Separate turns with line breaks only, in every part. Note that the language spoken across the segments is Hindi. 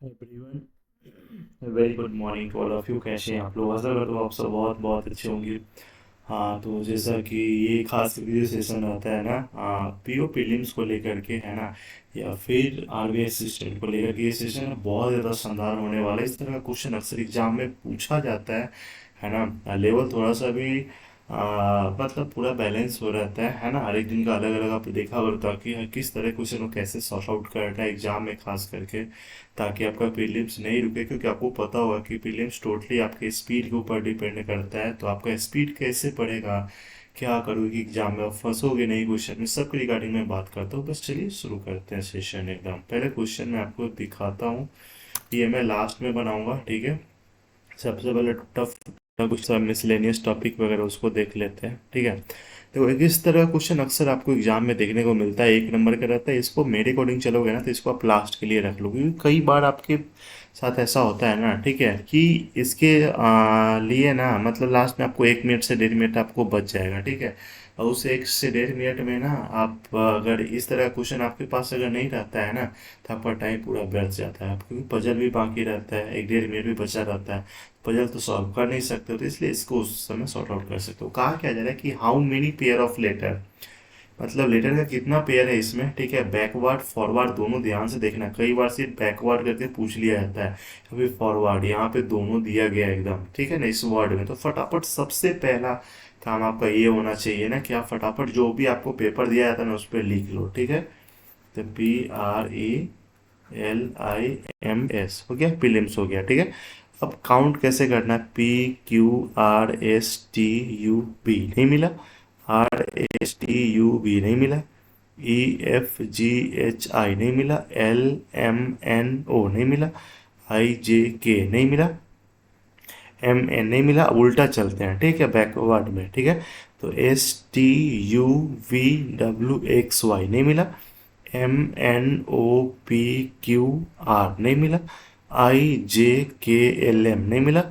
Everyone, very good morning to all of you. कैसे हैं आप लोग? आशा करता हूँ आप सब बहुत बहुत अच्छे होंगे। हाँ, तो जैसा कि ये खास करके सेशन रहता है ना, पीओ प्रीलिम्स को लेकर के, है ना, या फिर आरबीआई असिस्टेंट को लेकर के, ये सेशन बहुत ज़्यादा शानदार होने वाला है। इस तरह का क्वेश्चन अक्सर एग्जाम में पूछा जाता है ना। लेवल थोड़ा सा भी मतलब पूरा बैलेंस हो रहता है ना। हर एक दिन का अलग अलग आप देखा होगा, ताकि किस तरह क्वेश्चन को कैसे सॉर्ट आउट करना है एग्जाम में खास करके, ताकि आपका प्रीलिम्स नहीं रुके। क्योंकि आपको पता होगा कि प्रीलिम्स टोटली आपके स्पीड के ऊपर डिपेंड करता है। तो आपका स्पीड कैसे बढ़ेगा, क्या करोगे एग्जाम में, आप फंसोगे नहीं क्वेश्चन में, सबके रिगार्डिंग में बात करता हूँ। बस चलिए शुरू करते हैं सेशन एकदम। पहले क्वेश्चन मैं आपको दिखाता हूँ, ये मैं लास्ट में बनाऊंगा, ठीक है। सबसे पहले टफ कुछ मिसलेनियस टॉपिक वगैरह उसको देख लेते हैं, ठीक है। तो इस तरह का क्वेश्चन अक्सर आपको एग्जाम में देखने को मिलता है, 1 नंबर का रहता है। इसको मेरे अकॉर्डिंग चलोगे ना, तो इसको आप लास्ट के लिए रख लो, क्योंकि कई बार आपके साथ ऐसा होता है ना, ठीक है, कि इसके लिए ना, मतलब लास्ट में आपको 1 मिनट से 1.5 मिनट आपको बच जाएगा, ठीक है। और उस 1 से 1.5 मिनट में ना, आप अगर इस तरह का क्वेश्चन आपके पास अगर नहीं रहता है ना, तो आपका टाइम पूरा व्यर्थ जाता है। क्योंकि पजल भी बाकी रहता है, 1-1.5 मिनट भी बचा रहता है, पजल तो सॉल्व कर नहीं सकते हो, तो इसलिए इसको उस समय सॉर्ट आउट कर सकते हो। कहा क्या जा रहा है कि how many pair of letter, मतलब लेटर का कितना पेयर है इसमें, ठीक है। बैकवर्ड फॉरवर्ड दोनों ध्यान से देखना, कई बार सिर्फ बैकवर्ड करके पूछ लिया जाता है, अभी फॉरवर्ड यहाँ पे दोनों दिया गया है एकदम, ठीक है ना, इस वर्ड में। तो फटाफट सबसे पहला काम आपका ये होना चाहिए ना, कि आप फटाफट जो भी आपको पेपर दिया जाता है ना, उस पर लिख लो, ठीक है। तो PRELIMS हो गया, प्रीलिम्स हो गया, ठीक है। अब काउंट कैसे करना है, PQRSTUV नहीं मिला, RSTUV नहीं मिला, EFGHI नहीं मिला, LMNO नहीं मिला, IJK नहीं मिला, MN नहीं मिला। उल्टा चलते हैं, ठीक है, बैकवर्ड में, ठीक है। तो STUVWXY नहीं मिला, MNOPQR नहीं मिला, IJKLM नहीं मिला,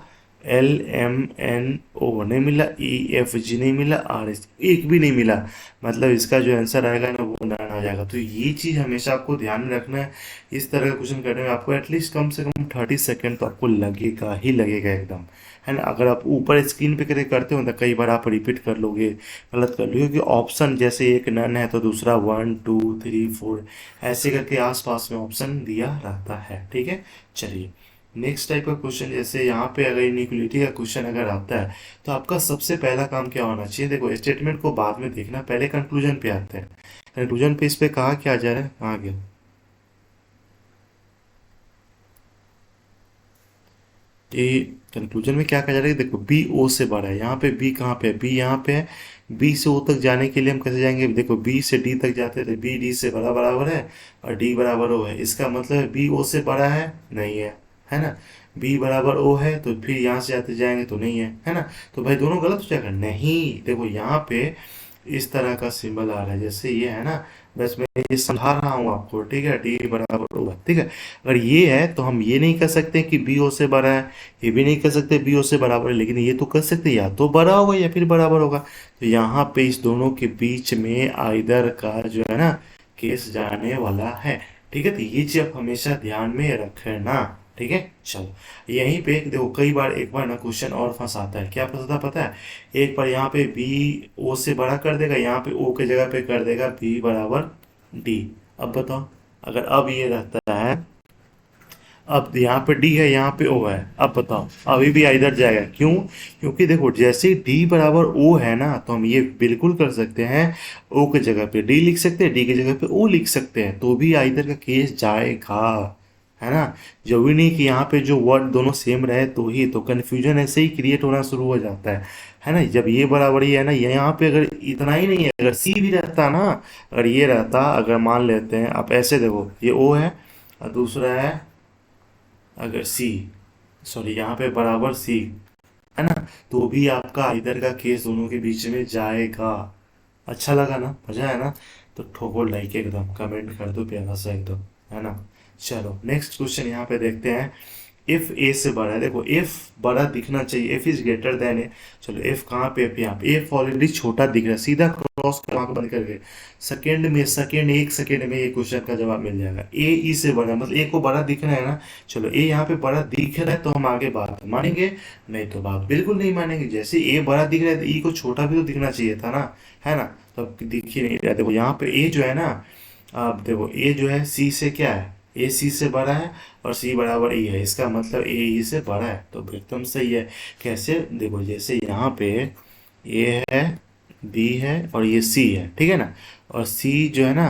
LMNO नहीं मिला, EFG नहीं मिला, RS एक भी नहीं मिला। मतलब इसका जो आंसर आएगा ना, वो नान आ जाएगा। तो ये चीज़ हमेशा आपको ध्यान में रखना है। इस तरह का क्वेश्चन करने में आपको एटलीस्ट कम से कम 30 सेकेंड तो आपको लगेगा ही लगेगा एकदम, है ना। अगर आप ऊपर स्क्रीन पे करते हो तो कई बार आप रिपीट कर लोगे, गलत कर लोगे, क्योंकि ऑप्शन जैसे एक नन है तो दूसरा 1 2 3 4 ऐसे करके आसपास में ऑप्शन दिया रहता है, ठीक है। चलिए नेक्स्ट टाइप का क्वेश्चन, जैसे यहाँ पे अगर इनइक्वलिटी का क्वेश्चन अगर आता है, तो आपका सबसे पहला काम क्या होना चाहिए, देखो स्टेटमेंट को बाद में देखना, पहले कंक्लूजन पे आते हैं। कंक्लूजन पे इस पे कहा क्या जा रहा है, कहाँ गया, ये कंक्लूजन में क्या कहा जा रहा है, देखो बी ओ से बड़ा है। यहाँ पे बी कहाँ पे है, बी यहाँ पे है। बी से ओ तक जाने के लिए हम कैसे जाएंगे, देखो बी से डी तक जाते थे, बी डी से बड़ा बराबर है, और डी बराबर ओ है। इसका मतलब है बी ओ से बड़ा नहीं है ना। बी बराबर ओ है, तो फिर यहाँ से जाते जाएंगे तो नहीं है ना। तो भाई दोनों गलत हो जाएगा, नहीं। देखो यहाँ पे इस तरह का सिंबल आ रहा है, जैसे ये है ना। बस मैं ये समझा रहा हूँ आपको, ठीक है, डी बराबर होगा, ठीक है। अगर ये है तो हम ये नहीं कर सकते कि बी ओ से बड़ा है, ये भी नहीं कर सकते बी ओ से बराबर है, लेकिन ये तो कर सकते हैं, या तो बड़ा होगा या फिर बराबर होगा। तो यहाँ पे इस दोनों के बीच में आइदर का जो है ना, केस जाने वाला है, ठीक है। तो ये चीज आप हमेशा ध्यान में रखना, ठीक है। चलो यहीं पे देखो, कई बार एक बार ना क्वेश्चन और फंसाता है, क्या फंसाता पता है। एक बार यहाँ पे बी ओ से बड़ा कर देगा, यहाँ पे ओ के जगह पे कर देगा बी बराबर डी। अब बताओ, अगर अब ये रहता है, अब यहाँ पे डी है, यहाँ पे ओ है, अब बताओ अभी भी इधर जाएगा, क्यों? क्योंकि देखो जैसे डी बराबर ओ है ना, तो हम ये बिल्कुल कर सकते हैं, ओ के जगह पे डी लिख सकते हैं, डी की जगह पे ओ लिख सकते हैं, तो भी इधर का केस जाएगा, है ना। जरूरी नहीं कि यहाँ पे जो वर्ड दोनों सेम रहे तो ही, तो कन्फ्यूजन ऐसे ही क्रिएट होना शुरू हो जाता है ना। जब ये बराबरी है ना, ये यहाँ पे अगर इतना ही नहीं है, अगर सी भी रहता ना, अगर ये रहता, अगर मान लेते हैं आप ऐसे देखो, ये ओ है और दूसरा है अगर सी, सॉरी यहाँ पे बराबर सी, है ना, तो भी आपका इधर का केस दोनों के बीच में जाएगा। अच्छा लगा ना, मजा है ना। तो ठोको लाइक एकदम, कमेंट कर दो प्यारा सा एकदम, है ना। चलो नेक्स्ट क्वेश्चन यहाँ पे देखते हैं एफ ए से बड़ा है, देखो एफ बड़ा दिखना चाहिए, एफ इज ग्रेटर देन ए। चलो एफ कहाँ पे, एफ यहाँ पे, एफ ऑलरेडी छोटा दिख रहा है, सीधा क्रॉस कर आंख बंद करके सेकंड में, सेकंड एक सेकंड में ये क्वेश्चन का जवाब मिल जाएगा। ए ई से बड़ा मतलब ए को बड़ा दिख रहा है ना, चलो ए यहाँ पे बड़ा दिख रहा है तो हम आगे बात मानेंगे, नहीं तो बात बिल्कुल नहीं मानेंगे। जैसे ए बड़ा दिख रहा है तो ई को छोटा भी तो दिखना चाहिए था ना, है ना। तो अब दिख ही नहीं रहा, देखो यहाँ पे ए जो है ना, अब देखो ए जो है सी से क्या है, ए सी से बड़ा है और सी बराबर ई है, इसका मतलब ए ई से बड़ा है, तो एकदम सही है। कैसे, देखो जैसे यहाँ पे ए है, बी है और ये सी है, ठीक है ना, और सी जो है ना,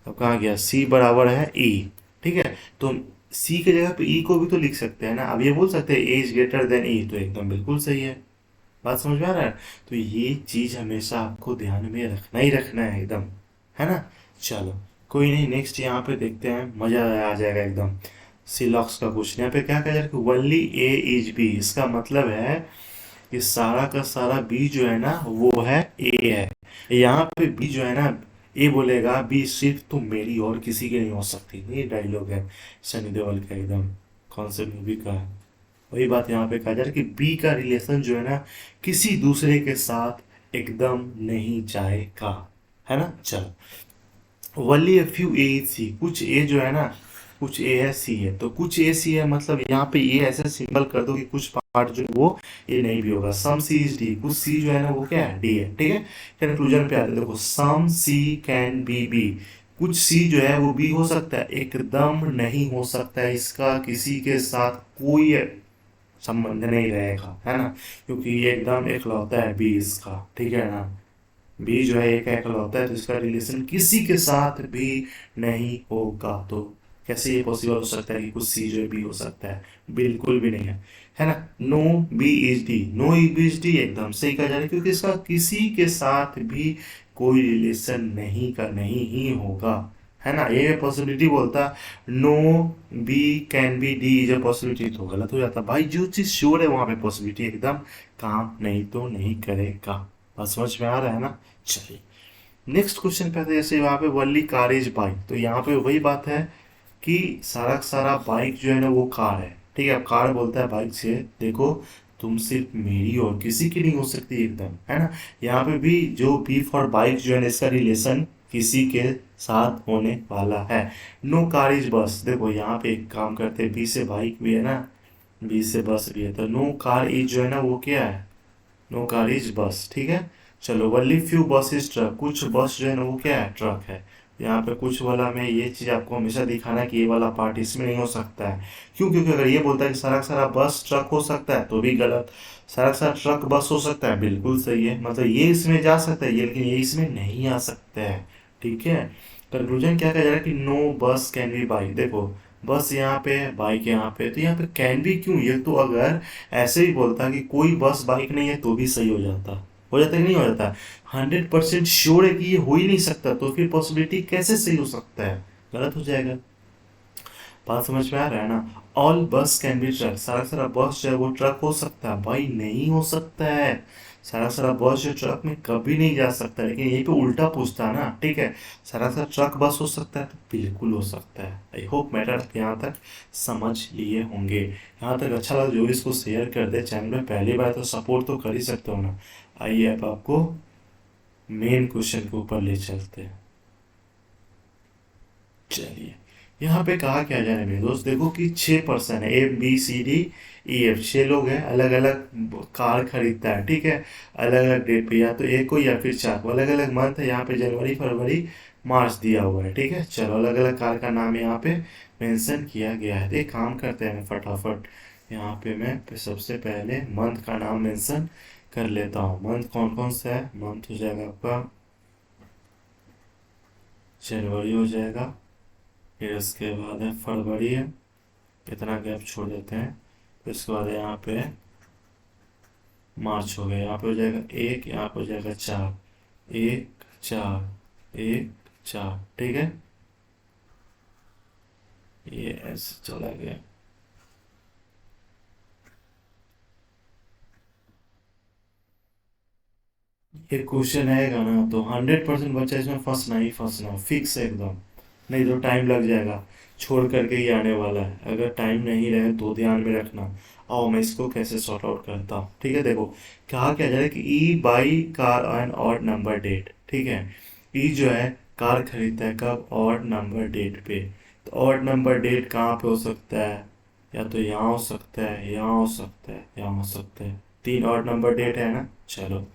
अब कहाँ गया, सी बराबर है ई, ठीक है। तो सी की जगह पे ई को भी तो लिख सकते हैं ना, अब ये बोल सकते हैं ए इज ग्रेटर देन ई, तो एकदम बिल्कुल सही है। बात समझ में आ रहा है। तो ये चीज हमेशा आपको ध्यान में रखना ही रखना है एकदम, है ना। चलो कोई नहीं, नेक्स्ट यहाँ पे देखते हैं, मजा आ जाएगा एकदम। सिलॉक्स का क्वेश्चन यहाँ पे क्या कहा जा रहा है, वनली ए इज बी, इसका मतलब है कि सारा का सारा बी जो है ना वो है ए है। यहाँ पे बी जो है ना, ए बोलेगा बी सिर्फ तुम मेरी और किसी की नहीं हो सकती, ये डायलॉग है सनी देओल का एकदम, कौन से मूवी का है। वही बात यहाँ पे कहा जा रहा है कि बी का रिलेशन जो है ना किसी दूसरे के साथ एकदम नहीं जाएगा, है ना। चलो वली ए फ्यू ए सी, कुछ ए जो है ना, कुछ ए है सी है, तो कुछ ए सी है मतलब यहाँ पे ए ऐसे सिंबल कर दो कि कुछ पार्ट जो है वो ए नहीं भी होगा। सम सी इज डी, कुछ सी जो है ना वो क्या है, डी है, ठीक है। कंक्लूजन पे आते हैं, देखो सम सी कैन बी बी, कुछ सी जो है वो बी हो सकता है, एकदम नहीं हो सकता है, इसका किसी के साथ कोई संबंध नहीं रहेगा, है ना, क्योंकि ये एकदम इकलौता है बी इसका, ठीक है ना। बी जो है एक इकलौता है तो इसका रिलेशन किसी के साथ भी नहीं होगा, तो कैसे ये पॉसिबल हो सकता है कि कुछ सी जो है बी हो सकता है, बिल्कुल भी नहीं है ना। No B is D, no B is D एकदम सही कहा जा रहा है, क्योंकि इसका किसी के साथ भी कोई रिलेशन नहीं ही होगा, है ना। ये पॉसिबिलिटी बोलता no B can be D is a possibility, तो गलत हो जाता भाई, जो चीज श्योर है वहां पे पॉसिबिलिटी एकदम काम नहीं तो नहीं करेगा। बात समझ में आ रहा है ना। चलिए नेक्स्ट क्वेश्चन पे आते हैं, जैसे वहां पे वल्ली कार इज बाइक, तो यहाँ पे वही बात है कि सारा का सारा बाइक जो है ना वो कार है, ठीक है। अब कार बोलता है बाइक से, देखो तुम सिर्फ मेरी और किसी की नहीं हो सकती एकदम, है ना। यहाँ पे भी जो बी फॉर बाइक जो है ना इसका रिलेशन किसी के साथ होने वाला है। नो कार इज बस, देखो यहाँ पे एक काम करते हैं, बी से बाइक भी है ना, बी से बस भी है, तो नो कार इज जो है ना वो क्या है, नो कार इज बस, ठीक है। चलो वली फ्यू बस इज ट्रक, कुछ बस जो है ना वो क्या है, ट्रक है। यहाँ पे कुछ वाला में ये चीज आपको हमेशा दिखाना है कि ये वाला पार्ट इसमें नहीं हो सकता है, क्यों, क्योंकि अगर ये बोलता है कि सारा का सारा बस ट्रक हो सकता है तो भी गलत, सारा का सारा ट्रक बस हो सकता है बिल्कुल सही है, मतलब ये इसमें जा सकता है ये, लेकिन ये इसमें नहीं आ सकता है, ठीक है। कंक्लूजन क्या कहा जा रहा है कि नो बस कैन बी बाइक, देखो बस यहाँ पे है बाइक यहाँ पे, तो यहाँ पे कैन बी क्यों, ये तो अगर ऐसे ही बोलता कि कोई बस बाइक नहीं है तो भी सही हो जाता कि नहीं हो जाता। 100% श्योर है कि ये हो ही नहीं सकता, तो फिर पॉसिबिलिटी कैसे सही हो सकता है, गलत हो जाएगा। बात समझ में आ रहा है ना। ऑल बस कैन बी ट्रक, सारा सारा बस जो है वो ट्रक हो सकता है, भाई नहीं हो सकता है। सारा सारा बस जो ट्रक में कभी नहीं जा सकता, लेकिन यही पे उल्टा पूछता है ना, ठीक है। सारा सारा ट्रक बस हो सकता है, तो बिल्कुल हो सकता है। आई होप मैटर यहाँ तक समझ लिए होंगे। यहाँ तक अच्छा लगा जो भी इसको शेयर कर दे, चैनल में पहली बार तो सपोर्ट तो कर ही सकते हो ना। आइए अब आपको मेन क्वेश्चन के ऊपर ले चलते हैं। चलिए यहाँ पे कहा क्या जा रहा है मेरे दोस्त, देखो कि 6 पर्सन है, A B C D E F, 6 लोग हैं, अलग अलग कार खरीदता है, ठीक है। अलग अलग डेट पे, या तो एक को या फिर चार को, अलग अलग मंथ है, यहाँ पे जनवरी फरवरी मार्च दिया हुआ है, ठीक है। चलो अलग अलग कार का नाम यहाँ पे मेंशन किया गया है, तो एक काम करते हैं फटाफट, यहाँ पे मैं सबसे पहले मंथ का नाम मेंशन कर लेता हूँ। मंथ कौन कौन सा है, मंथ हो जाएगा आपका जनवरी हो जाएगा, फिर उसके बाद है फरवरी है, इतना गैप छोड़ देते हैं, फिर उसके बाद यहाँ पे मार्च हो गया, यहाँ पे हो जाएगा एक, यहाँ पे हो जाएगा चार, एक चार एक चार, ठीक है। ये ऐसे चला गया। ये क्वेश्चन आएगा ना तो 100% बच्चा इसमें फंसना ही फंसना, फिक्स है एकदम, नहीं तो टाइम लग जाएगा। छोड़ करके ही आने वाला है, अगर टाइम नहीं रहे तो ध्यान में रखना। आओ मैं इसको कैसे सॉर्ट आउट करता हूँ, ठीक है। देखो कहा क्या जा रहा है कि E buy car on odd number date, ठीक है। ई जो है कार खरीदता है कब, ऑड नंबर डेट पे। तो ऑड नंबर डेट कहाँ पे हो सकता है, या तो यहाँ हो सकता है, यहाँ हो सकता है, यहाँ हो सकता है। तीन ऑड नंबर डेट है ना। चलो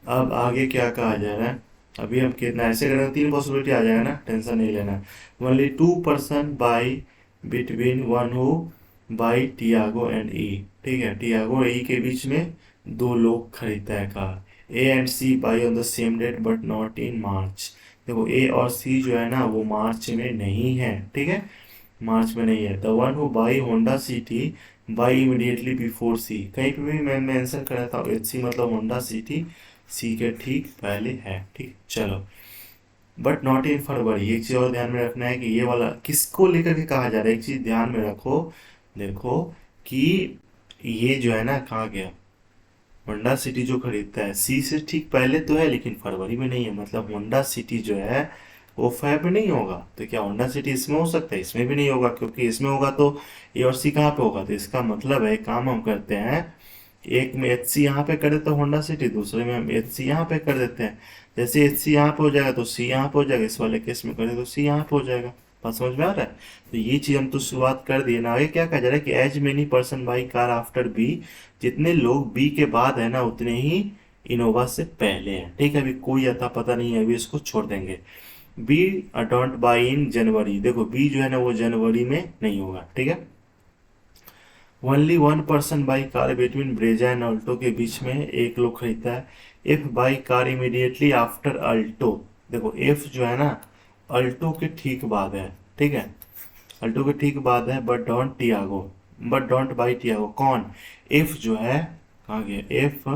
अब आगे क्या कहा जा रहा है, अभी हम कितना ऐसे करेंगे, तीन पॉसिबिलिटी आ जाएगा ना, टेंशन नहीं लेना। Only two person by between one who buy Tiago and E, ठीक है। टियागो और ई के बीच में दो लोग खरीदता है car. A and C buy on the same date but not in March. देखो ए और सी जो है ना वो मार्च में नहीं है, ठीक है, मार्च में नहीं है। The one who buy Honda City buy immediately before C, कहीं पे भी मैं मेंशन कर रहा था एच सी मतलब होंडा सिटी सी के ठीक पहले है, ठीक। चलो बट नॉट इन फरवरी, एक चीज और ध्यान में रखना है कि ये वाला किसको लेकर के कहा जा रहा है, एक चीज ध्यान में रखो। देखो कि ये जो है ना कहाँ गया, होंडा सिटी जो खरीदता है सी से ठीक पहले तो है लेकिन फरवरी में नहीं है, मतलब होंडा सिटी जो है वो फैब में नहीं होगा। तो क्या होंडा सिटी इसमें हो सकता है, इसमें भी नहीं होगा, क्योंकि इसमें होगा तो ए और सी कहाँ पे होगा। तो इसका मतलब है काम हम करते हैं, एक में एच सी यहाँ पे कर देते हैं होंडा सिटी, दूसरे में हम एच सी यहाँ पे कर देते हैं। जैसे एच सी यहाँ पे हो जाएगा तो सी यहाँ पे हो जाएगा, इस वाले केस में करें तो सी यहाँ पे हो जाएगा। बात समझ में आ रहा है। तो ये चीज हम तो शुरुआत कर दिए ना। आगे क्या कहा जा रहा है कि as many person by car after B, जितने लोग बी के बाद है ना उतने ही इनोवा से पहले हैं, ठीक है। अभी कोई अता पता नहीं है, अभी इसको छोड़ देंगे। बी डोंट बाई इन जनवरी, देखो बी जो है ना वो जनवरी में नहीं होगा, ठीक है। Only one person by car between Brezza and Alto, के बीच में एक लोग खरीदता है। F by car immediately after Alto, देखो एफ जो है ना अल्टो के ठीक बाद है, ठीक है, अल्टो के ठीक बाद है। But don't Tiago, but don't buy Tiago, कौन, एफ जो है कहाँ गया, F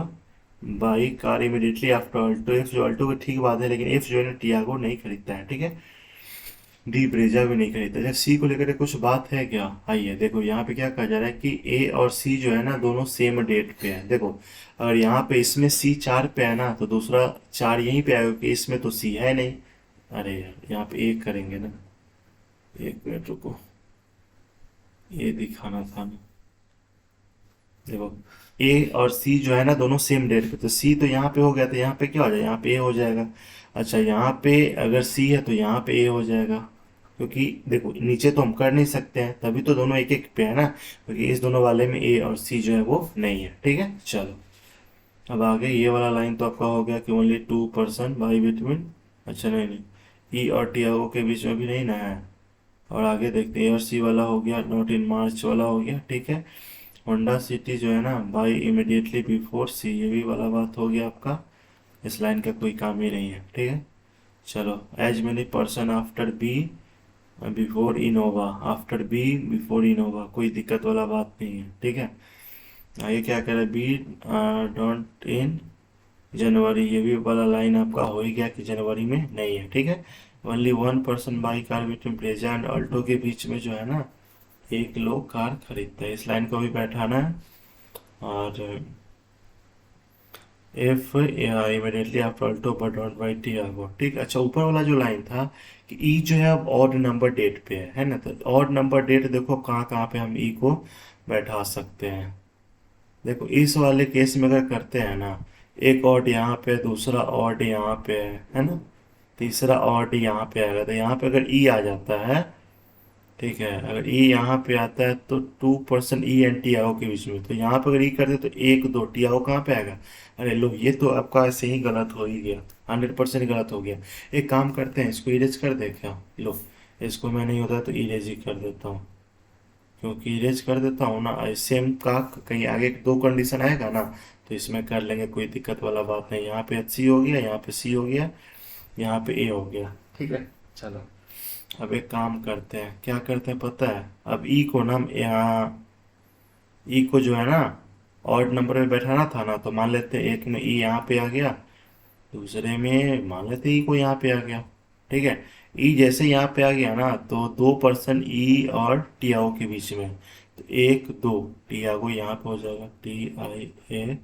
by car immediately after Alto, F जो अल्टो के ठीक बाद है, लेकिन एफ जो है ना टियागो नहीं खरीदता है, ठीक है। डी ब्रेजा भी नहीं खरीदता। जब सी को लेकर के कुछ बात है क्या, आइए देखो यहाँ पे क्या कहा जा रहा है कि ए और सी जो है ना दोनों सेम डेट पे है। देखो अगर यहाँ पे इसमें सी चार पे है ना तो दूसरा चार यहीं पे आएगा, कि इसमें तो सी है नहीं। अरे यार यहाँ पे एक करेंगे ना, एक मिनट रुको, ये दिखाना था ना। देखो ए और सी जो है ना दोनों सेम डेट पे, तो सी तो यहाँ पे हो गया, तो यहाँ पे क्या हो जाएगा, यहाँ पे ए हो जाएगा। अच्छा यहाँ पे अगर सी है तो यहाँ पे ए हो जाएगा, क्योंकि देखो नीचे तो हम कर नहीं सकते हैं, तभी तो दोनों एक एक पे है ना, क्योंकि इस दोनों वाले में ए और सी जो है वो नहीं है, ठीक है। चलो अब आगे ये वाला लाइन तो आपका हो गया कि only two person by between, अच्छा नहीं नहीं, ई और टियागो के बीच में भी नहीं ना है। और आगे देखते हैं, ए और सी वाला हो गया, नॉट इन मार्च वाला हो गया, ठीक है। होंडा सिटी जो है ना बाई इमिडिएटली बिफोर सी, ये भी वाला बात हो गया आपका, इस लाइन का कोई काम ही नहीं है, ठीक है। चलो as many person after B before Innova, after B before Innova, कोई दिक्कत वाला बात नहीं है, ठीक है। आगे क्या करे, बी डोंट इन जनवरी, ये भी वाला लाइन आपका हो ही गया कि जनवरी में नहीं है, ठीक है। Only one person by car between Brezza and Alto, के बीच में जो है ना एक लोग कार खरीदते हैं, इस लाइन को भी बैठाना है। और F immediately after Alto but don't buy Tiago, ठीक। अच्छा ऊपर वाला जो लाइन था कि ई जो है अब ऑड नंबर डेट पे है ना, तो ऑड नंबर डेट देखो कहाँ कहाँ पे हम ई को बैठा सकते हैं। देखो इस वाले केस में अगर करते हैं ना, एक ऑड यहाँ पे, दूसरा ऑड यहाँ पे है ना, तीसरा ऑड यहाँ पे आएगा, तो यहाँ पे अगर ई आ जाता है, ठीक है, अगर ई यहाँ पे आता है तो two person E and T आओ के बीच में, तो यहाँ पे अगर ई कर दे तो एक दो टी आओ कहाँ पे आएगा। अरे लो ये तो आपका ऐसे ही गलत हो ही गया, 100% गलत हो गया। एक काम करते हैं, इसको इरेज कर दे क्या, लो इसको मैं नहीं होता तो इरेज ही कर देता हूँ, क्योंकि इरेज कर देता हूँ ना, सेम का कहीं आगे दो कंडीशन आएगा ना तो इसमें कर लेंगे, कोई दिक्कत वाला बात नहीं। यहाँ पे एच सी हो गया, यहाँ पे सी हो गया, यहाँ पे ए हो गया, ठीक है। चलो अब एक काम करते हैं, क्या करते हैं पता है, अब ई को ना हम यहाँ, ई को जो है ना ऑड नंबर में बैठाना था ना, तो मान लेते हैं एक में ई यहाँ पे आ गया, दूसरे में मान लेते ई को यहाँ पे आ गया, ठीक है। ई जैसे यहाँ पे आ गया ना तो दो पर्सन ई और टियागो के बीच में, तो एक दो टियागो यहाँ पे हो जाएगा, टी आई ए,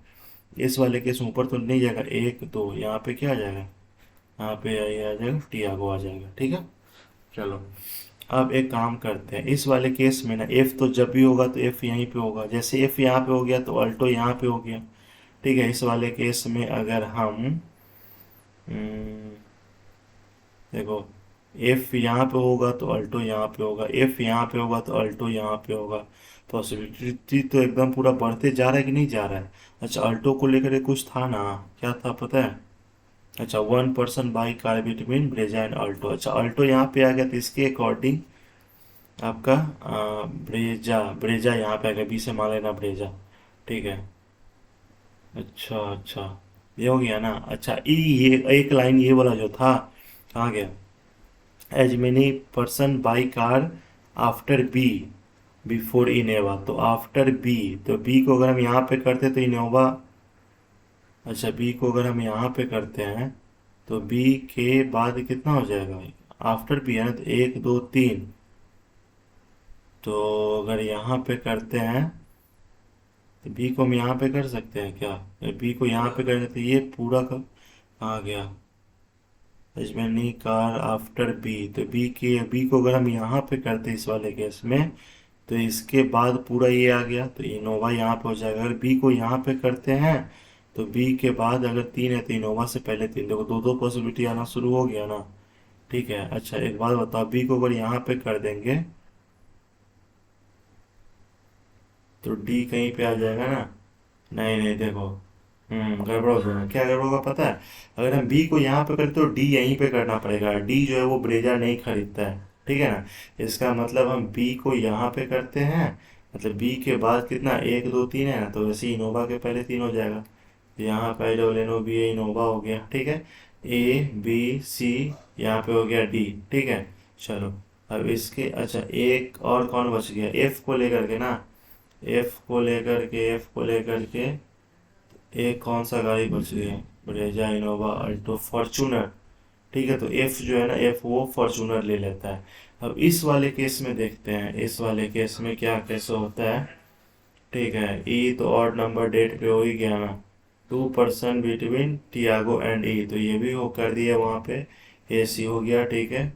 इस वाले केस में ऊपर तो नहीं जाएगा, एक दो यहाँ पे क्या आ जाएगा, यहाँ पे आ जाएगा टियागो आ जाएगा, ठीक है। चलो अब एक काम करते हैं, इस वाले केस में ना एफ तो जब भी होगा तो एफ यहीं पे होगा, जैसे एफ यहाँ पे हो गया तो अल्टो यहाँ पे हो गया। ठीक है, इस वाले केस में अगर हम देखो, एफ यहाँ पे होगा तो अल्टो यहाँ पे होगा, एफ यहाँ पे होगा तो अल्टो यहाँ पे होगा। पॉसिबिलिटी तो एकदम पूरा बढ़ते जा रहा है कि नहीं जा रहा है। अच्छा, अल्टो को लेकर के कुछ था ना, क्या था पता है? अच्छा, 1 person by car between Brezza and Alto. अच्छा, अल्टो यहाँ पे आ गया तो इसके अकॉर्डिंग आपका ब्रेजा ब्रेजा यहाँ पे आ गया, बी से मान लेना ब्रेजा। ठीक है, अच्छा अच्छा, ये हो गया ना। अच्छा, ये एक लाइन ये वाला जो था कहाँ गया? As many person by car after B before Innova, तो आफ्टर बी, तो बी को अगर हम यहाँ पे करते तो इनोवा। अच्छा, बी को अगर हम यहाँ पे करते हैं तो बी के बाद कितना हो जाएगा? आफ्टर बी है ना, तो 1 2 3। तो अगर यहाँ पे करते हैं तो बी को हम यहाँ पे कर सकते हैं क्या? बी को यहाँ पे कर सकते, ये पूरा का आ गया अजमेनी कार आफ्टर बी, तो बी को अगर हम यहाँ पे करते इस वाले केस में तो इसके बाद पूरा ये आ गया, तो इनोवा यहाँ पे हो जाएगा। अगर बी को यहाँ पे करते हैं तो बी के बाद अगर 3 है तो इनोवा से पहले 3, देखो दो दो पॉसिबिलिटी आना शुरू हो गया ना। ठीक है, अच्छा एक बात बताओ, बी को अगर यहाँ पे कर देंगे तो डी कहीं पे आ जाएगा ना? नहीं नहीं, देखो गड़बड़ हो जाएगा। क्या गड़बड़ होगा पता है? अगर हम बी को यहाँ पे करें तो डी यहीं पे करना पड़ेगा, डी जो है वो ब्रेजा नहीं खरीदता है। ठीक है ना? इसका मतलब हम बी को यहाँ पे करते हैं, मतलब बी के बाद कितना 1 2 3 है ना, तो वैसे ही इनोवा के पहले 3 हो जाएगा। तो यहाँ पे डबल एन ओ बी ए इनोवा हो गया। ठीक है, ए बी सी यहाँ पे हो गया डी। ठीक है, चलो अब इसके, अच्छा एक और कौन बच गया? एफ को लेकर के ना, एफ को लेकर के एक कौन सा गाड़ी बच गई? Brezza Innova Alto Fortuner. ठीक है, तो एफ जो है ना, एफ वो फॉर्चूनर ले लेता है। अब इस वाले केस में देखते हैं, इस वाले केस में क्या कैसे होता है। ठीक है, ई तो ऑड नंबर डेट पे हो ही गया ना, 2 पर्सन बिटवीन टियागो एंड ई, तो ये भी हो कर दिया वहाँ पे, ए सी हो गया। ठीक है,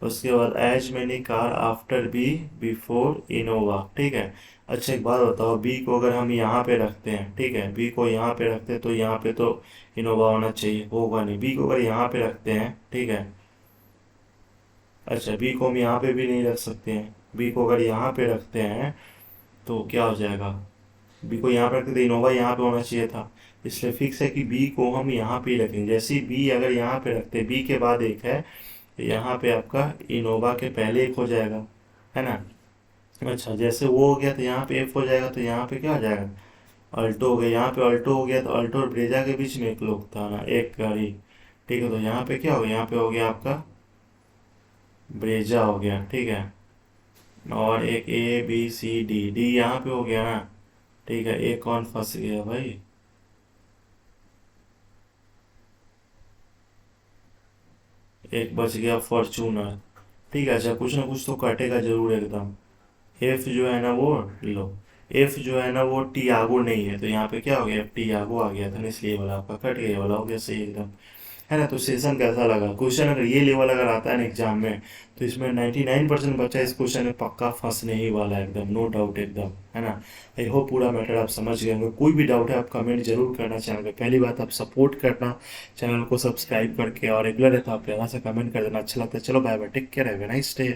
उसके बाद as many car after B before Innova. ठीक है, अच्छा एक बात बताओ, बी को अगर हम यहाँ पे रखते हैं, ठीक है, बी को यहाँ पे रखते हैं तो यहाँ पे तो इनोवा होना चाहिए, होगा नहीं। बी को अगर यहाँ पे रखते हैं, ठीक है, अच्छा बी को हम यहाँ पे भी नहीं रख सकते हैं, बी को अगर यहाँ पे रखते हैं तो क्या हो जाएगा? बी को यहाँ पे रखते तो इनोवा यहाँ पे होना चाहिए था, इसलिए फिक्स है कि बी को हम यहाँ पे ही रखेंगे। जैसे ही बी अगर यहाँ पे रखते हैं, बी के बाद एक है तो यहाँ पे आपका इनोवा के पहले एक हो जाएगा, है ना? अच्छा, जैसे वो हो गया तो यहाँ पे एफ हो जाएगा, तो यहाँ पे क्या हो जाएगा? अल्टो हो गया। यहाँ पे अल्टो हो गया तो अल्टो और ब्रेजा के बीच में एक लोग था ना, एक गाड़ी। ठीक है, तो यहाँ पे क्या हो गया? यहाँ पे हो गया आपका ब्रेजा हो गया। ठीक है, और एक A B C D, D यहाँ पे हो गया ना। ठीक है, एक कौन फंस गया भाई? एक बच गया फॉर्चूनर। ठीक है, अच्छा कुछ ना कुछ तो कटेगा जरूर एकदम। एफ जो है ना वो, लो, एफ जो है ना वो टियागो नहीं है, तो यहाँ पे क्या हो गया? टियागो आ गया था ना, इसलिए वाला आपका कट गया, ये वाला हो गया सही एकदम, है ना? तो सेशन कैसा लगा? क्वेश्चन अगर ये लेवल अगर आता है ना एग्जाम में तो इसमें 99% बच्चा इस क्वेश्चन में पक्का फंसने ही वाला है एकदम, नो डाउट एकदम, है ना? आई होप पूरा मैटर आप समझ गए होंगे। कोई भी डाउट है आप कमेंट जरूर करना चाहेंगे। पहली बात आप सपोर्ट करना चैनल को सब्सक्राइब करके, और रेगुलर है तो आप प्यारा से कमेंट कर देना, अच्छा लगता है। चलो bye bye, take care, have a nice day.